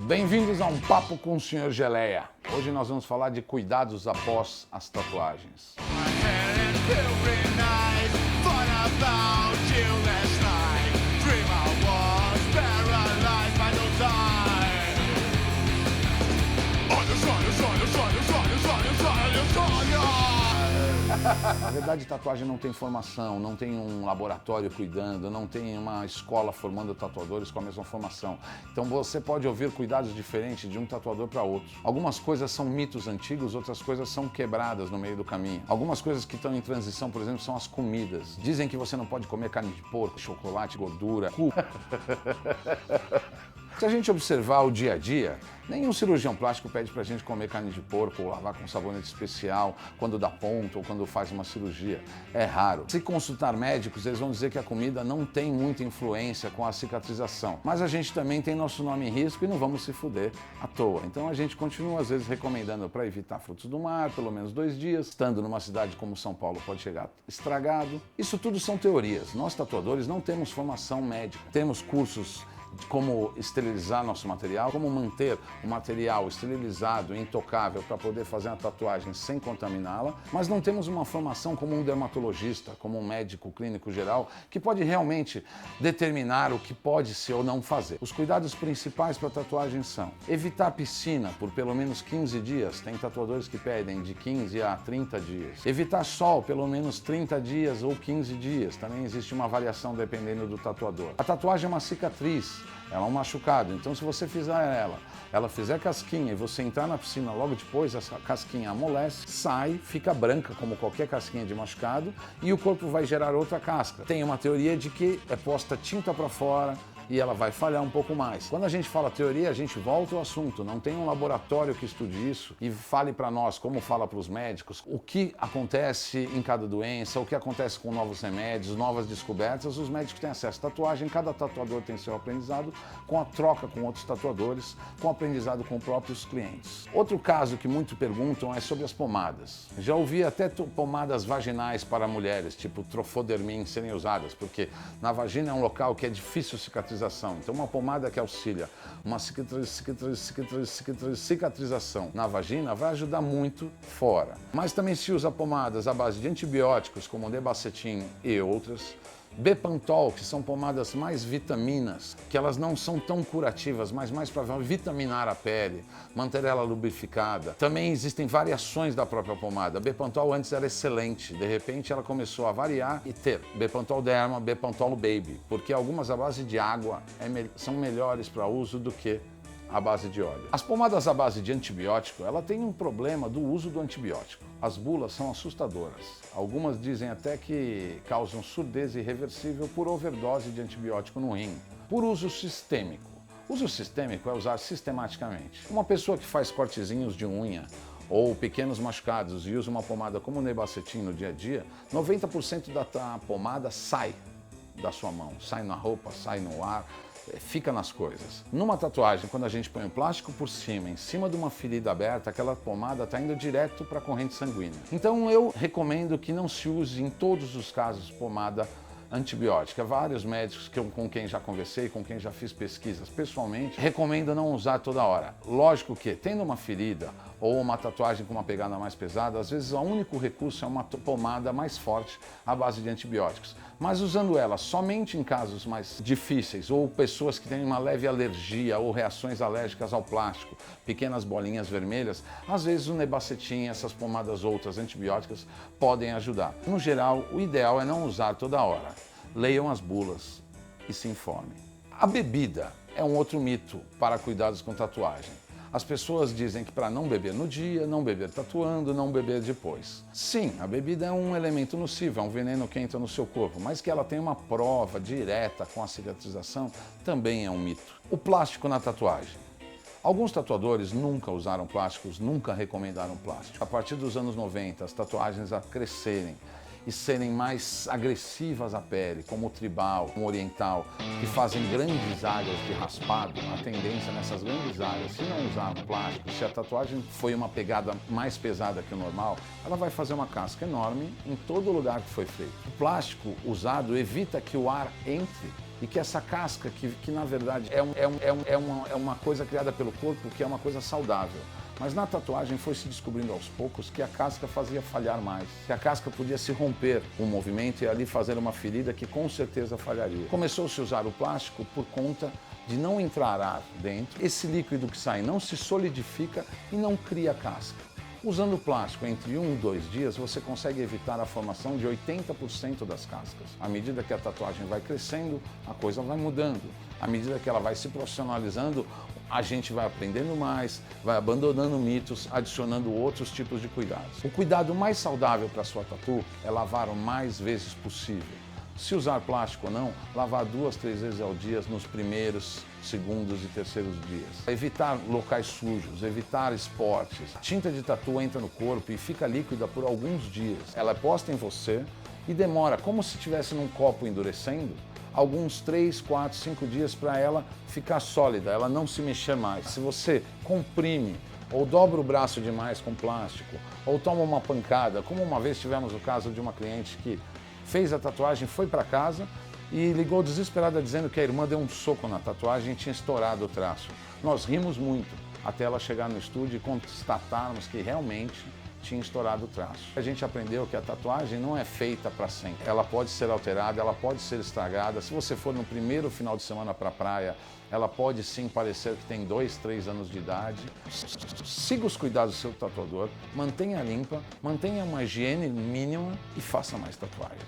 Bem-vindos a um Papo com o Sr. Geleia. Hoje nós vamos falar de cuidados após as tatuagens. Na verdade, tatuagem não tem formação, não tem um laboratório cuidando, não tem uma escola formando tatuadores com a mesma formação. Então você pode ouvir cuidados diferentes de um tatuador para outro. Algumas coisas são mitos antigos, outras coisas são quebradas no meio do caminho. Algumas coisas que estão em transição, por exemplo, são as comidas. Dizem que você não pode comer carne de porco, chocolate, gordura, cu. Se a gente observar o dia a dia, nenhum cirurgião plástico pede pra gente comer carne de porco ou lavar com sabonete especial quando dá ponto ou quando faz uma cirurgia. É raro. Se consultar médicos, eles vão dizer que a comida não tem muita influência com a cicatrização. Mas a gente também tem nosso nome em risco e não vamos se fuder à toa. Então a gente continua, às vezes, recomendando para evitar frutos do mar, pelo menos 2 dias. Estando numa cidade como São Paulo, pode chegar estragado. Isso tudo são teorias. Nós, tatuadores, não temos formação médica. Temos cursos de como esterilizar nosso material, como manter o material esterilizado e intocável para poder fazer uma tatuagem sem contaminá-la, mas não temos uma formação como um dermatologista, como um médico clínico geral, que pode realmente determinar o que pode ser ou não fazer. Os cuidados principais para a tatuagem são evitar piscina por pelo menos 15 dias, tem tatuadores que pedem de 15 a 30 dias. Evitar sol pelo menos 30 dias ou 15 dias, também existe uma variação dependendo do tatuador. A tatuagem é uma cicatriz, ela é um machucado, então se você fizer ela fizer casquinha e você entrar na piscina logo depois, essa casquinha amolece, sai, fica branca como qualquer casquinha de machucado e o corpo vai gerar outra casca. Tem uma teoria de que é posta tinta para fora e ela vai falhar um pouco mais. Quando a gente fala teoria, a gente volta ao assunto. Não tem um laboratório que estude isso e fale para nós, como fala para os médicos, o que acontece em cada doença, o que acontece com novos remédios, novas descobertas. Os médicos têm acesso à tatuagem, cada tatuador tem seu aprendizado com a troca com outros tatuadores, com o aprendizado com próprios clientes. Outro caso que muito perguntam é sobre as pomadas. Já ouvi até pomadas vaginais para mulheres, tipo Trofodermin, serem usadas, porque na vagina é um local que é difícil cicatrizar. Então uma pomada que auxilia uma cicatrização na vagina vai ajudar muito fora. Mas também se usa pomadas à base de antibióticos como Nebacetin e outras. Bepantol, que são pomadas mais vitaminas, que elas não são tão curativas, mas mais para vitaminar a pele, manter ela lubrificada. Também existem variações da própria pomada. Bepantol antes era excelente, de repente ela começou a variar e ter Bepantol Derma, Bepantol Baby, porque algumas à base de água são melhores para uso do que à base de óleo. As pomadas à base de antibiótico, ela tem um problema do uso do antibiótico. As bulas são assustadoras. Algumas dizem até que causam surdez irreversível por overdose de antibiótico no rim. Por uso sistêmico. Uso sistêmico é usar sistematicamente. Uma pessoa que faz cortezinhos de unha ou pequenos machucados e usa uma pomada como o Nebacetin no dia a dia, 90% da pomada sai da sua mão, sai na roupa, sai no ar, fica nas coisas. Numa tatuagem, quando a gente põe o plástico por cima, em cima de uma ferida aberta, aquela pomada está indo direto para a corrente sanguínea. Então eu recomendo que não se use em todos os casos pomada antibiótica. Vários médicos com quem já conversei, com quem já fiz pesquisas pessoalmente, recomendam não usar toda hora. Lógico que, tendo uma ferida ou uma tatuagem com uma pegada mais pesada, às vezes o único recurso é uma pomada mais forte à base de antibióticos. Mas usando ela somente em casos mais difíceis ou pessoas que têm uma leve alergia ou reações alérgicas ao plástico, pequenas bolinhas vermelhas, às vezes o Nebacetin, essas pomadas outras antibióticas podem ajudar. No geral, o ideal é não usar toda hora. Leiam as bulas e se informem. A bebida é um outro mito para cuidados com tatuagem. As pessoas dizem que para não beber no dia, não beber tatuando, não beber depois. Sim, a bebida é um elemento nocivo, é um veneno que entra no seu corpo, mas que ela tem uma prova direta com a cicatrização também é um mito. O plástico na tatuagem. Alguns tatuadores nunca usaram plásticos, nunca recomendaram plástico. A partir dos anos 90, as tatuagens a crescerem e serem mais agressivas à pele, como o tribal, o oriental, que fazem grandes áreas de raspado, a tendência nessas grandes áreas, se não usar plástico, se a tatuagem foi uma pegada mais pesada que o normal, ela vai fazer uma casca enorme em todo lugar que foi feito. O plástico usado evita que o ar entre e que essa casca, que na verdade é uma coisa criada pelo corpo, que é uma coisa saudável. Mas na tatuagem foi se descobrindo aos poucos que a casca fazia falhar mais, que a casca podia se romper um movimento e ali fazer uma ferida que com certeza falharia. Começou-se a usar o plástico por conta de não entrar ar dentro. Esse líquido que sai não se solidifica e não cria casca. Usando o plástico entre 1 e 2 dias, você consegue evitar a formação de 80% das cascas. À medida que a tatuagem vai crescendo, a coisa vai mudando. À medida que ela vai se profissionalizando, a gente vai aprendendo mais, vai abandonando mitos, adicionando outros tipos de cuidados. O cuidado mais saudável para a sua tatu é lavar o mais vezes possível. Se usar plástico ou não, lavar 2, 3 vezes ao dia nos primeiros, segundos e terceiros dias. Evitar locais sujos, evitar esportes. A tinta de tatu entra no corpo e fica líquida por alguns dias. Ela é posta em você e demora, como se estivesse num copo endurecendo, alguns 3, 4, 5 dias para ela ficar sólida, ela não se mexer mais. Se você comprime ou dobra o braço demais com plástico, ou toma uma pancada, como uma vez tivemos o caso de uma cliente que fez a tatuagem, foi para casa e ligou desesperada dizendo que a irmã deu um soco na tatuagem e tinha estourado o traço. Nós rimos muito até ela chegar no estúdio e constatarmos que realmente tinha estourado o traço. A gente aprendeu que a tatuagem não é feita para sempre. Ela pode ser alterada, ela pode ser estragada. Se você for no primeiro final de semana para a praia, ela pode sim parecer que tem 2, 3 anos de idade. Siga os cuidados do seu tatuador, mantenha limpa, mantenha uma higiene mínima e faça mais tatuagens.